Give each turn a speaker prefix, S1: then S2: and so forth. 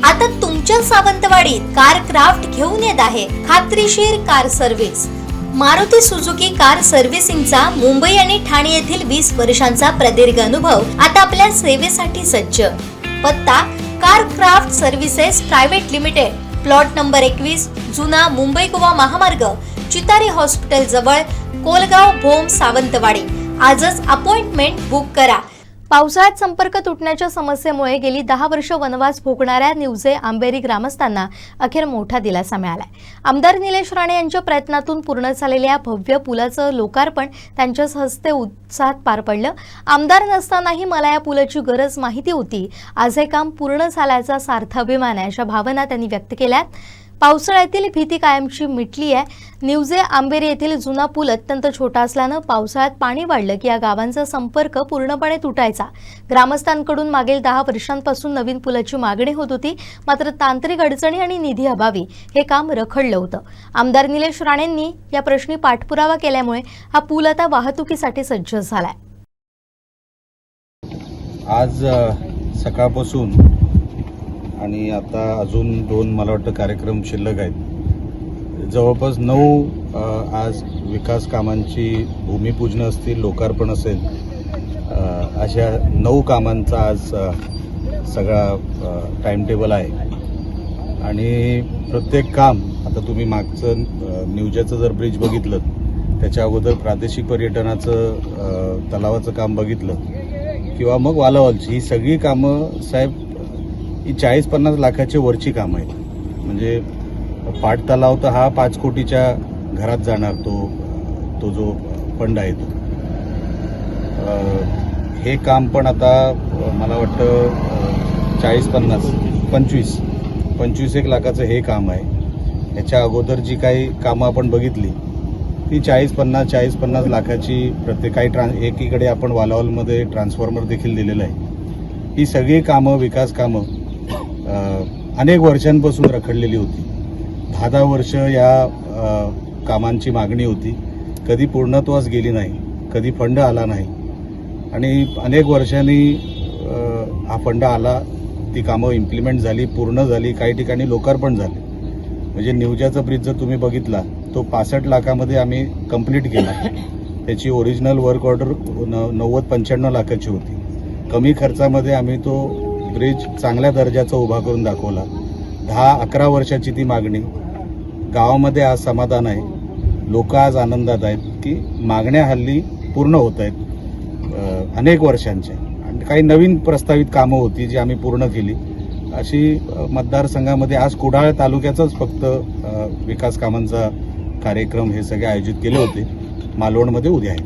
S1: आता तुमच्या सावंतवाडीत car craft घेऊन येत आहे खात्रीशीर car service. Maruti Suzuki car सर्व्हिसिंगचा मुंबई आणि ठाणे येथील 20 वर्षांचा प्रदीर्घ अनुभव आता आपल्या सेवेसाठी सज्ज। पत्ता car craft services private limited, plot number 21, जुना मुंबई गोवा महामार्ग, चितारी हॉस्पिटल जवळ, कोलगाव भोम, सावंतवाडी। आजच अपॉइंटमेंट बुक करा। पावसाळ्यात संपर्क तुटण्याच्या समस्येमुळे गेली 10 वर्ष वनवास भोगणाऱ्या निवजे आंबेरी ग्रामस्थांना अखेर मोठा दिलासा मिळालाय। आमदार निलेश राणे यांच्या प्रयत्नातून पूर्ण झालेल्या भव्य पुलाचं लोकार्पण त्यांच्या हस्ते उत्साहात पार पडलं। आमदार नसतानाही मला या पुलाची गरज माहिती होती। आज हे काम पूर्ण झाल्याचा सार्थ अभिमान आहे, अशा भावना त्यांनी व्यक्त केल्यात। पावसाळ्यातील भीती कायमची मिटली आहे। निवजे आंबेरी येथील जुना पूल अत्यंत छोटा असल्यानं पावसाळ्यात पाणी वाढलं की या गावांचा संपर्क पूर्णपणे तुटायचा। ग्रामस्थांकडून मागील 10 वर्षांपासून नवीन पुलाची मागणी होत होती, मात्र तांत्रिक अडचणी आणि निधी अभावी हे काम रखडलं होतं। आमदार निलेश राणेंनी या प्रश्नी पाठपुरावा केल्यामुळे हा पूल आता वाहतुकीसाठी सज्ज झालाय।
S2: आज सकाळपासून आणि आता अजून 2 मला वाटतं कार्यक्रम शिल्लक आहेत। जवळपास 9 आज विकास कामांची भूमिपूजन असतील, लोकार्पण असेल, अशा 9 कामांचा आज सगळा टाइम टेबल आहे। आणि प्रत्येक काम आता तुम्ही मागचं निवजाचं जर ब्रिज बघितलं, त्याच्या अगोदर प्रादेशिक पर्यटनाचं तलावाचं काम बघितलं किंवा मग वालावलची, ही सगळी कामं साहेब ही 40-50 लाखाची वरची कामं आहेत। म्हणजे पाट तलाव तर हा 5 कोटीच्या घरात जाणार, तो जो फंड आहे तो। हे काम पण आता मला वाटतं 25-एक लाखाचं हे काम आहे। याच्या अगोदर जी काही कामं आपण बघितली ती 40-50 लाखाची प्रत्येक काही एकीकडे आपण वालावलमध्ये ट्रान्सफॉर्मर देखील दिलेलं आहे। ही सगळी कामं, विकास कामं अनेक वर्षांपासून रखडलेली होती। 10 वर्ष या कामांची मागणी होती, कधी पूर्णत्वास गेली नाही, कधी फंड आला नाही। आणि अनेक वर्षांनी हा फंड आला, ती कामं इम्प्लिमेंट झाली, पूर्ण झाली, काही ठिकाणी लोकार्पण झाले। म्हणजे निवजाचा ब्रिज जर तुम्ही बघितला तो 65 लाखामध्ये आम्ही कंप्लीट केला। त्याची ओरिजिनल वर्क ऑर्डर 90-95 लाखाची होती। कमी खर्चामध्ये आम्ही तो ब्रिज चांगल्या दर्जाचा उभा करून दाखवला। 10-11 वर्षाची ती मागणी। गावामध्ये आज समाधान आहे, लोक आज आनंदात आहेत की मागण्या हल्ली पूर्ण होत आहेत अनेक वर्षांच्या। आणि काही नवीन प्रस्तावित कामं होती जी आम्ही पूर्ण केली। अशी मतदारसंघामध्ये आज कुडाळ तालुक्याचाच फक्त विकास कामांचा कार्यक्रम हे सगळे आयोजित केले होते। मालवणमध्ये उद्या आहेत।